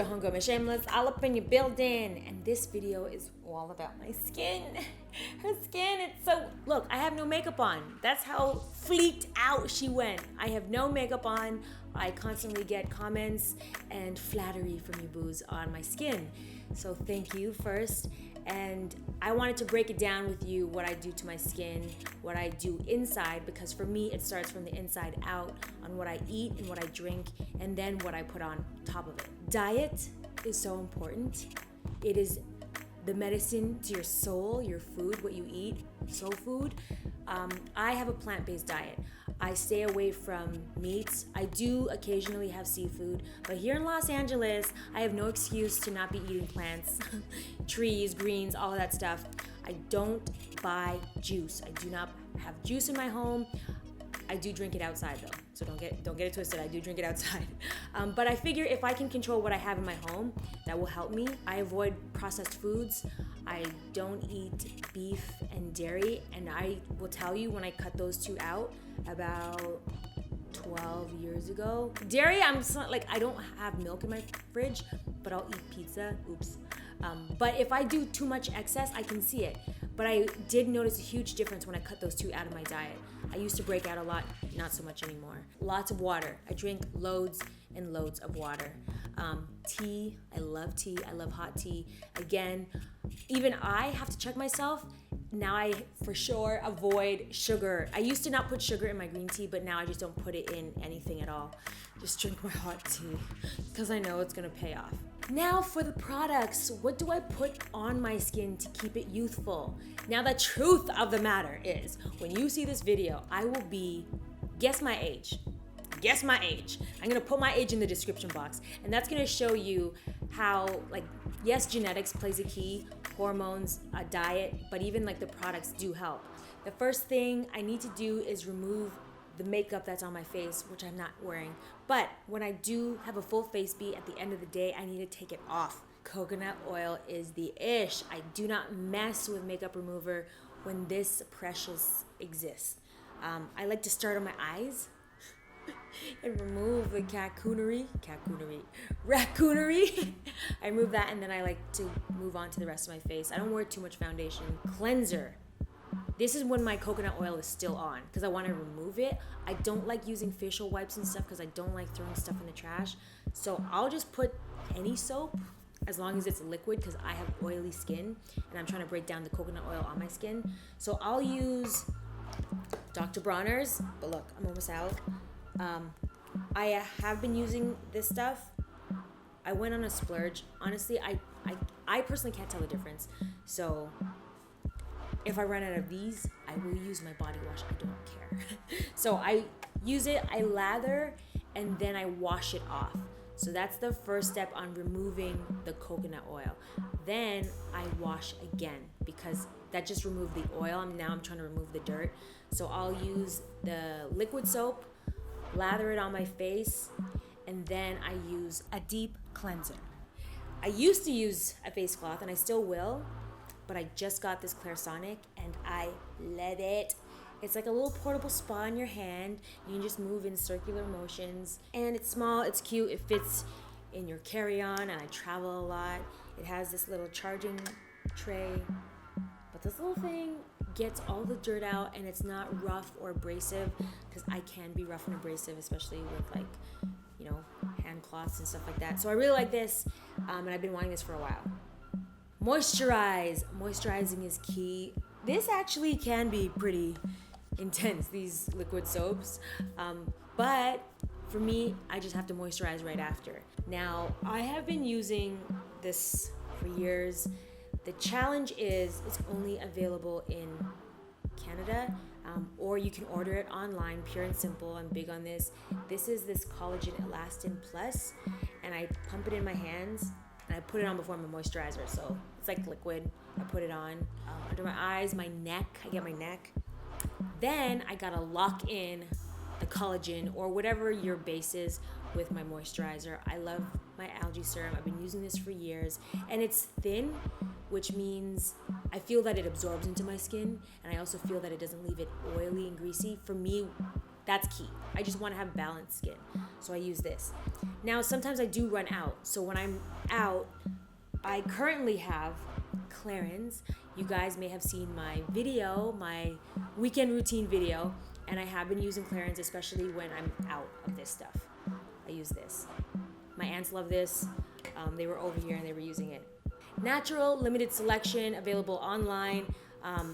homegirl, Miss Shameless, all up in your building. And this video is all about my skin. Her skin, it's so, look, I have no makeup on. That's how fleeked out she went. I have no makeup on. I constantly get comments and flattery from you boos on my skin. So thank you first. And I wanted to break it down with you, what I do to my skin, what I do inside, because for me, it starts from the inside out on what I eat and what I drink, and then what I put on top of it. Diet is so important. It is the medicine to your soul, your food, what you eat, soul food. I have a plant-based diet. I stay away from meats. I do occasionally have seafood, but here in Los Angeles, I have no excuse to not be eating plants, trees, greens, all of that stuff. I don't buy juice. I do not have juice in my home. I do drink it outside though, so don't get it twisted. I do drink it outside. But I figure if I can control what I have in my home, that will help me. I avoid processed foods. I don't eat beef and dairy, and I will tell you when I cut those two out about 12 years ago. Dairy, I don't have milk in my fridge, but I'll eat pizza. Oops. But if I do too much excess, I can see it. But I did notice a huge difference when I cut those two out of my diet. I used to break out a lot, not so much anymore. Lots of water. I drink loads and loads of water. Tea, I love tea. I love hot tea. Again, even I have to check myself. Now I for sure avoid sugar. I used to not put sugar in my green tea, but now I just don't put it in anything at all. Just drink my hot tea because I know it's gonna pay off. Now for the products, what do I put on my skin to keep it youthful? Now the truth of the matter is, when you see this video, I will be, guess my age. Guess my age. I'm gonna put my age in the description box, and that's gonna show you how, yes, genetics plays a key, hormones, a diet, but even the products do help. The first thing I need to do is remove the makeup that's on my face, which I'm not wearing. But when I do have a full face beat at the end of the day, I need to take it off. Coconut oil is the ish. I do not mess with makeup remover when this precious exists. I like to start on my eyes and remove the raccoonery. I remove that, and then I like to move on to the rest of my face. I don't wear too much foundation. Cleanser. This is when my coconut oil is still on because I want to remove it. I don't like using facial wipes and stuff because I don't like throwing stuff in the trash. So I'll just put any soap as long as it's liquid because I have oily skin and I'm trying to break down the coconut oil on my skin. So I'll use Dr. Bronner's, but look, I'm almost out. I have been using this stuff. I went on a splurge. Honestly, I personally can't tell the difference. So if I run out of these, I will use my body wash. I don't care. So I use it, I lather, and then I wash it off. So that's the first step on removing the coconut oil. Then I wash again because that just removed the oil. Now I'm trying to remove the dirt. So I'll use the liquid soap, lather it on my face, and then I use a deep cleanser. I used to use a face cloth, and I still will, but I just got this Clarisonic, and I love it. It's like a little portable spa in your hand. You can just move in circular motions, and it's small, it's cute, it fits in your carry-on, and I travel a lot. It has this little charging tray, but this little thing gets all the dirt out, and it's not rough or abrasive, because I can be rough and abrasive, especially with hand cloths and stuff like that. So I really like this, and I've been wanting this for a while. Moisturize. Moisturizing is key. This actually can be pretty intense, these liquid soaps, but for me, I just have to moisturize right after. Now, I have been using this for years. The challenge is it's only available in Canada, or you can order it online, pure and simple. I'm big on this. This is this Collagen Elastin Plus, and I pump it in my hands, and I put it on before my moisturizer, so it's like liquid. I put it on under my eyes, my neck. I get my neck. Then I gotta lock in the collagen or whatever your base is with my moisturizer. I love my algae serum. I've been using this for years, and it's thin, which means I feel that it absorbs into my skin, and I also feel that it doesn't leave it oily and greasy. For me, that's key. I just want to have balanced skin, so I use this. Now, sometimes I do run out, so when I'm out, I currently have Clarins. You guys may have seen my video, my weekend routine video, and I have been using Clarins, especially when I'm out of this stuff. I use this. My aunts love this. They were over here and they were using it. Natural, limited selection, available online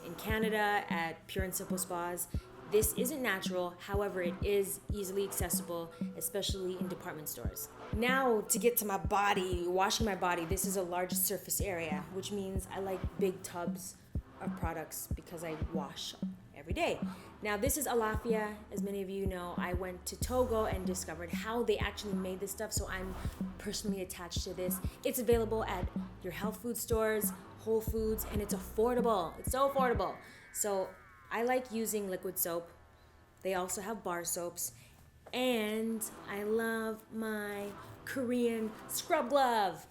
in Canada at Pure and Simple Spas. This isn't natural, however, it is easily accessible, especially in department stores. Now, to get to my body, washing my body, this is a large surface area, which means I like big tubs of products because I wash every day. Now, this is Alafia. As many of you know, I went to Togo and discovered how they actually made this stuff, so I'm personally attached to this. It's available at your health food stores, Whole Foods, and it's affordable. It's so affordable. So I like using liquid soap. They also have bar soaps. And I love my Korean scrub glove.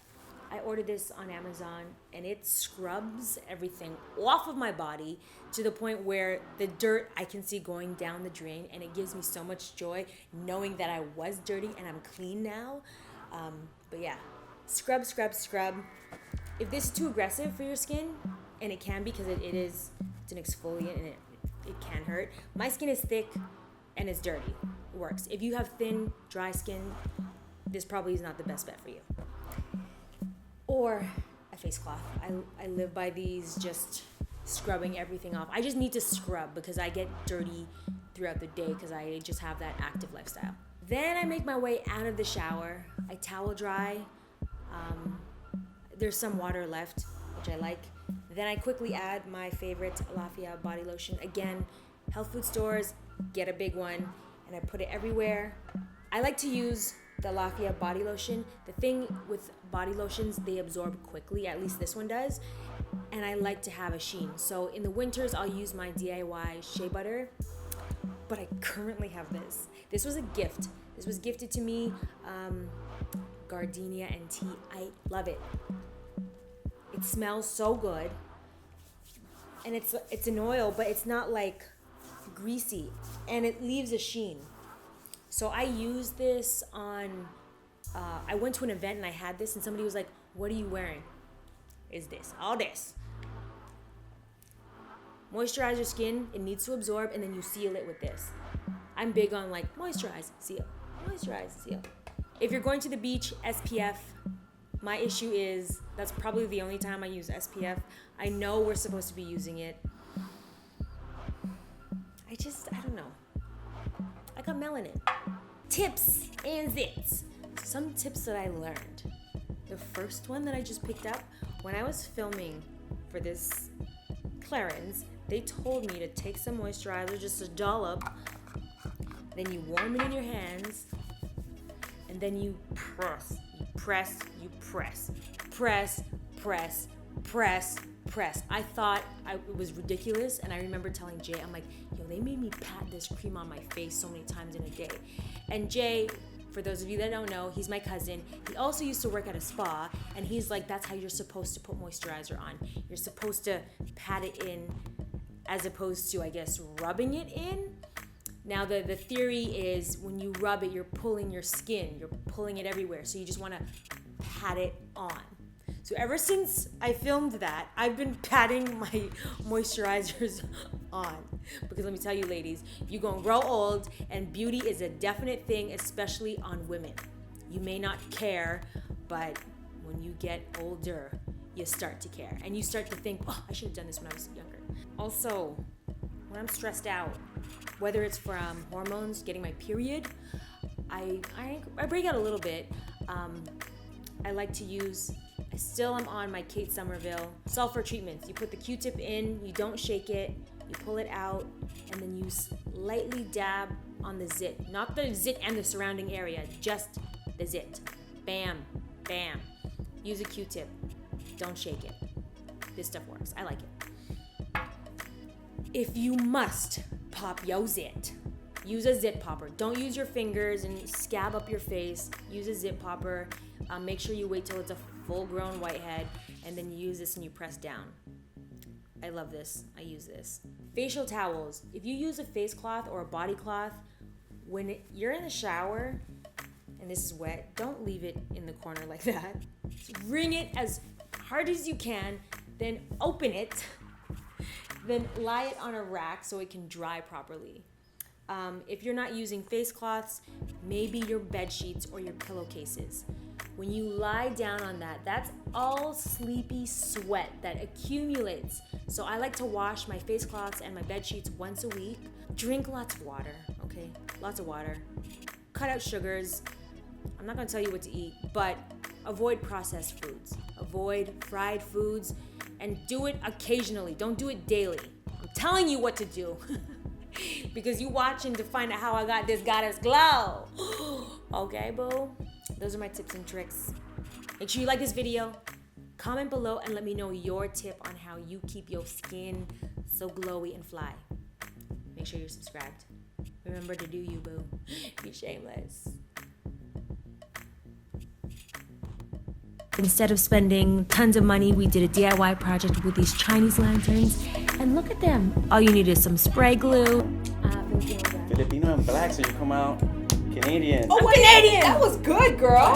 I ordered this on Amazon, and it scrubs everything off of my body to the point where the dirt I can see going down the drain, and it gives me so much joy knowing that I was dirty and I'm clean now. But yeah, scrub, scrub, scrub. If this is too aggressive for your skin, and it can be because it's an exfoliant and it can hurt. My skin is thick and it's dirty. It works. If you have thin, dry skin, this probably is not the best bet for you. Or a face cloth. I live by these, just scrubbing everything off. I just need to scrub because I get dirty throughout the day because I just have that active lifestyle. Then I make my way out of the shower. I towel dry. There's some water left, which I like. Then I quickly add my favorite Alafia body lotion. Again, health food stores, get a big one, and I put it everywhere. I like to use the Alafia body lotion. The thing with body lotions, they absorb quickly, at least this one does, and I like to have a sheen. So in the winters, I'll use my DIY shea butter, but I currently have this. This was a gift. This was gifted to me, Gardenia and tea. I love it. It smells so good, and it's an oil, but it's not like greasy, and it leaves a sheen. So I use this on, I went to an event and I had this, and somebody was like, what are you wearing? Is this, all this. Moisturize your skin, it needs to absorb, and then you seal it with this. I'm big on like moisturize, seal, moisturize, seal. If you're going to the beach, SPF. My issue is that's probably the only time I use SPF. I know we're supposed to be using it. I don't know. I got melanin. Tips and zits. Some tips that I learned. The first one that I just picked up, when I was filming for this Clarins, they told me to take some moisturizer, just a dollop, then you warm it in your hands, and then you press. You press. I thought it was ridiculous, and I remember telling Jay, I'm like, yo, they made me pat this cream on my face so many times in a day. And Jay, for those of you that don't know, he's my cousin. He also used to work at a spa, and he's like, that's how you're supposed to put moisturizer on. You're supposed to pat it in as opposed to, I guess, rubbing it in. Now, the theory is when you rub it, you're pulling your skin. You're pulling it everywhere. So you just want to pat it on. So ever since I filmed that, I've been patting my moisturizers on. Because let me tell you, ladies, you're going to grow old, and beauty is a definite thing, especially on women. You may not care, but when you get older, you start to care. And you start to think, oh, I should have done this when I was younger. Also, when I'm stressed out, whether it's from hormones, getting my period, I break out a little bit. I like to use, I still am on my Kate Somerville sulfur treatments. You put the Q-tip in, you don't shake it, you pull it out, and then you lightly dab on the zit. Not the zit and the surrounding area, just the zit. Bam, bam. Use a Q-tip, don't shake it. This stuff works, I like it. If you must pop your zit, use a zit popper. Don't use your fingers and scab up your face. Use a zit popper. Make sure you wait till it's a full-grown whitehead, and then you use this and you press down. I love this. I use this. Facial towels. If you use a face cloth or a body cloth, when you're in the shower and this is wet, don't leave it in the corner like that. Just wring it as hard as you can, then open it, then lie it on a rack so it can dry properly. If you're not using face cloths, maybe your bed sheets or your pillowcases. When you lie down on that, that's all sleepy sweat that accumulates. So I like to wash my face cloths and my bed sheets once a week. Drink lots of water, okay? Lots of water. Cut out sugars. I'm not gonna tell you what to eat, but avoid processed foods. Avoid fried foods and do it occasionally. Don't do it daily. I'm telling you what to do. Because you watching to find out how I got this goddess glow. Okay, boo? Those are my tips and tricks. Make sure you like this video. Comment below and let me know your tip on how you keep your skin so glowy and fly. Make sure you're subscribed. Remember to do you, boo. Be shameless. Instead of spending tons of money, we did a DIY project with these Chinese lanterns. And look at them. All you need is some spray glue. Filipino and black, so you come out Canadian. Oh, I'm Canadian! That was good, girl.